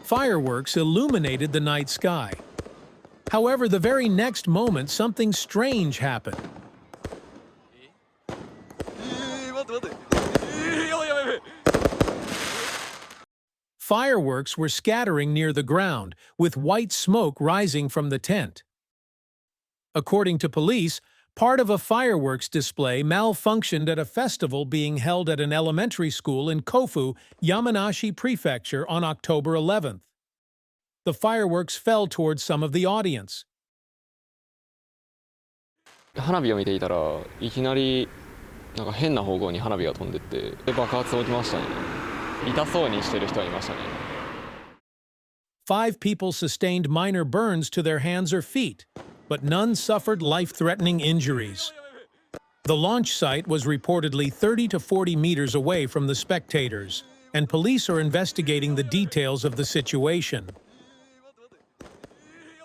Fireworks illuminated the night sky. However, the very next moment, something strange happened. Fireworks were scattering near the ground, with white smoke rising from the tent. According to police, part of a fireworks display malfunctioned at a festival being held at an elementary school in Kofu, Yamanashi Prefecture on October 11th. The fireworks fell towards some of the audience. 花火を見ていたらいきなりなんか変な方向に花火が飛んでって爆発起きましたね。痛そうにしてる人はいましたね。5 people sustained minor burns to their hands or feet, but none suffered life-threatening injuries. The launch site was reportedly 30 to 40 meters away from the spectators, and police are investigating the details of the situation.